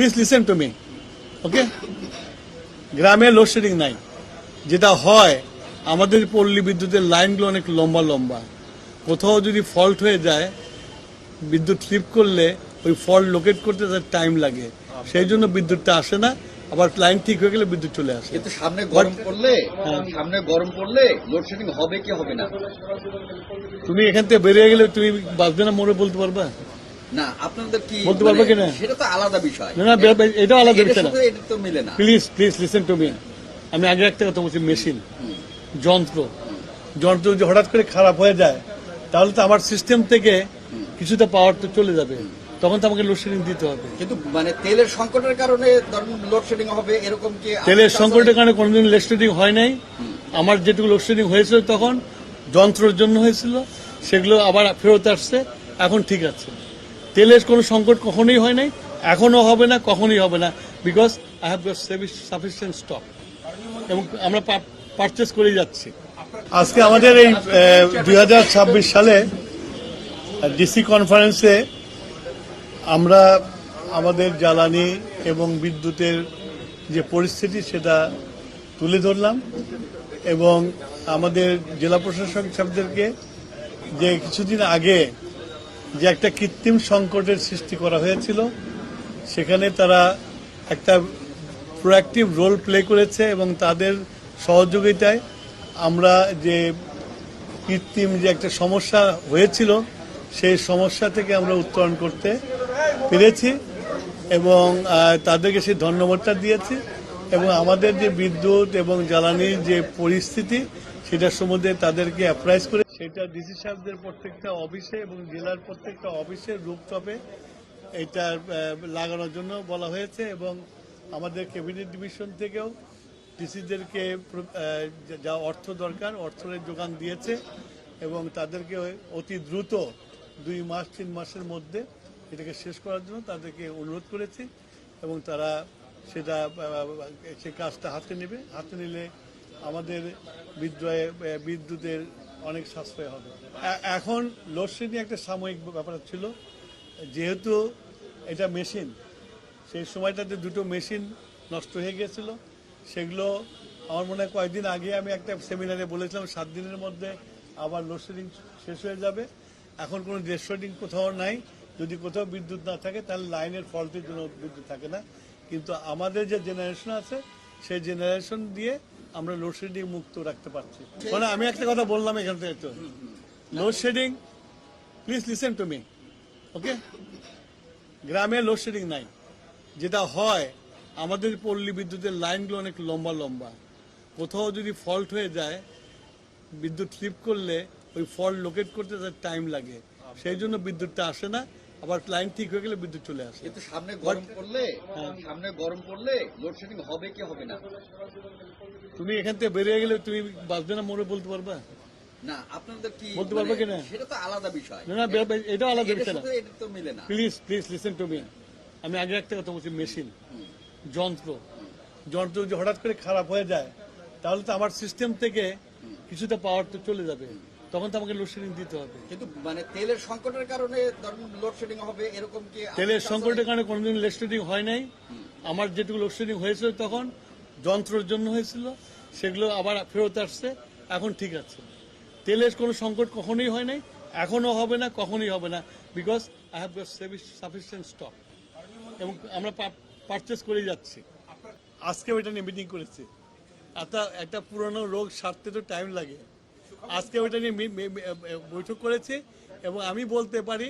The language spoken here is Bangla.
Please listen to me, okay? গ্রামে লোডশেডিং নাই। যেটা হয়, আমাদের পল্লী বিদ্যুতের লাইনগুলো অনেক লম্বা লম্বা। কোথাও যদি ফল্ট হয়ে যায়, বিদ্যুৎ স্লিপ করলে ওই ফল্ট লোকেট করতে তার টাইম লাগে, সেই জন্য বিদ্যুৎটা আসে না। আবার লাইন ঠিক হয়ে গেলে বিদ্যুৎ চলে আসে। কিন্তু সামনে গরম পড়লে লোডশেডিং হবে কি হবে না? তুমি এখান থেকে বেরিয়ে গেলে তুমি বাঁচবে না মরে বলতে পারবা? না, আপনাদের কি বলতে পারবে কিনা? সেটা তো আলাদা বিষয়। না, এটাও আলাদা বিষয় না। এটা তো মিলে না। Please listen to me. আমি আগে একটা কথা বলছি, মেশিন, যন্ত্র যদি হঠাৎ করে খারাপ হয়ে যায়, তাহলে তো আমার সিস্টেম থেকে কিছুটা পাওয়ার তো চলে যাবে, তখন তো আমাকে লোডশেডিং দিতে হবে। কিন্তু তেলের সংকটের কারণে লোডশেডিং হবে এরকম কি? তেলের সংকটের কারণে কোনোদিন লোডশেডিং হয় নাই। আমার যেটুকু লোডশেডিং হয়েছিল তখন যন্ত্রের জন্য হয়েছিল, সেগুলো আবার ফেরত আসছে, এখন ঠিক আছে। তেলের কোনো সংকট কখনোই হয় নাই, এখনো হবে না, কখনোই হবে না, because I have sufficient stock এবং আমরা পারচেস করে যাচ্ছি। আজকে আমাদের এই 2026 সালে ডিসি কনফারেন্সে আমরা আমাদের জ্বালানি এবং বিদ্যুতের যে পরিস্থিতি সেটা তুলে ধরলাম এবং আমাদের জেলা প্রশাসক সাহেবদেরকে যে কিছুদিন আগে যে একটা কৃত্রিম সংকটের সৃষ্টি করা হয়েছিল, সেখানে তারা একটা প্রোঅ্যাক্টিভ রোল প্লে করেছে এবং তাদের সহযোগিতায় আমরা যে কৃত্রিম যে একটা সমস্যা হয়েছিল সেই সমস্যা থেকে আমরা উত্তরণ করতে পেরেছি এবং তাদেরকে সেই ধন্যবাদটা দিয়েছি এবং আমাদের যে বিদ্যুৎ এবং জ্বালানির যে পরিস্থিতি সেটার সম্বন্ধে তাদেরকে অ্যাপ্রাইজ করে সেটা ডিসি সাহেবদের প্রত্যেকটা অফিসে এবং জেলার প্রত্যেকটা অফিসের রুফটপে এটা লাগানোর জন্য বলা হয়েছে এবং আমাদের ক্যাবিনেট ডিভিশন থেকেও ডিসিদেরকে যা অর্থ দরকার অর্থের যোগান দিয়েছে এবং তাদেরকে অতি দ্রুত 2 মাস 3 মাসের মধ্যে এটাকে শেষ করার জন্য তাদেরকে অনুরোধ করেছি এবং তারা সেটা সেই কাজটা হাতে নেবে। হাতে নিলে আমাদের বিদ্যুতের অনেক সাশ্রয় হবে। এখন লোডশেডিং একটা সাময়িক ব্যাপার ছিল, যেহেতু এটা মেশিন, সেই সময়টাতে 2টো মেশিন নষ্ট হয়ে গিয়েছিল। সেগুলো আমার মনে হয় কয়েকদিন আগে আমি একটা সেমিনারে বলেছিলাম 7 দিনের মধ্যে আবার লোডশেডিং শেষ হয়ে যাবে। এখন কোনো লোডশেডিং কোথাও নাই। যদি কোথাও বিদ্যুৎ না থাকে তাহলে লাইনের ফল্টের জন্য বিদ্যুৎ থাকে না, কিন্তু আমাদের যে জেনারেশন আছে সেই জেনারেশন দিয়ে আমরা লোডশেডিং মুক্ত রাখতে পারছি। মানে আমি একটা কথা বললাম এখান থেকে, তো load shedding, please listen to me, okay? গ্রামে লোডশেডিং নাই। যেটা হয়, আমাদের পল্লী বিদ্যুতের লাইনগুলো অনেক লম্বা লম্বা। কোথাও যদি ফল্ট হয়ে যায়, বিদ্যুৎ স্লিপ করলে ওই ফল্ট লোকেট করতে তার টাইম লাগে, সেই জন্য বিদ্যুৎটা আসে না। আবার লাইন ঠিক হয়ে গেলে বিদ্যুৎ চলে আসে। কিন্তু সামনে গরম পড়লে লোডশেডিং হবে কি হবে না? তুমি এখান থেকে বেরিয়ে গেলে তুমি বাঁচবে না মরে বলতে পারবা? না, আপনাদের কি বলতে পারবে কিনা? সেটা তো আলাদা বিষয়। না, এটাও আলাদা বিষয় না। এটা তো মিলে না। Please listen to me. আমি আগে একটা কথা বলছি, মেশিন, যন্ত্র যদি হঠাৎ করে খারাপ হয়ে যায়, তাহলে তো আমার সিস্টেম থেকে কিছুটা পাওয়ার তো চলে যাবে, তখন তো আমাকে লোডশেডিং দিতে হবে। কিন্তু তেলের সংকটের কারণে লোডশেডিং হবে এরকম কি? তেলের সংকটের কারণে কোনোদিন লোডশেডিং হয় নাই। আমার যেটুকু লোডশেডিং হয়েছিল তখন যন্ত্রের জন্য হয়েছিল, সেগুলো আবার ফেরত আসছে, এখন ঠিক আছে। তেলের কোনো সংকট কখনোই হয় নাই, এখনো হবে না, কখনোই হবে না, because I have sufficient stock এবং আমরা পারচেস করে যাচ্ছি। আজকে ওইটা নিয়ে মিটিং করেছি। একটা পুরনো রোগ সারতে তো টাইম লাগে। আজকে ওইটা নিয়ে বৈঠক করেছি এবং আমি বলতে পারি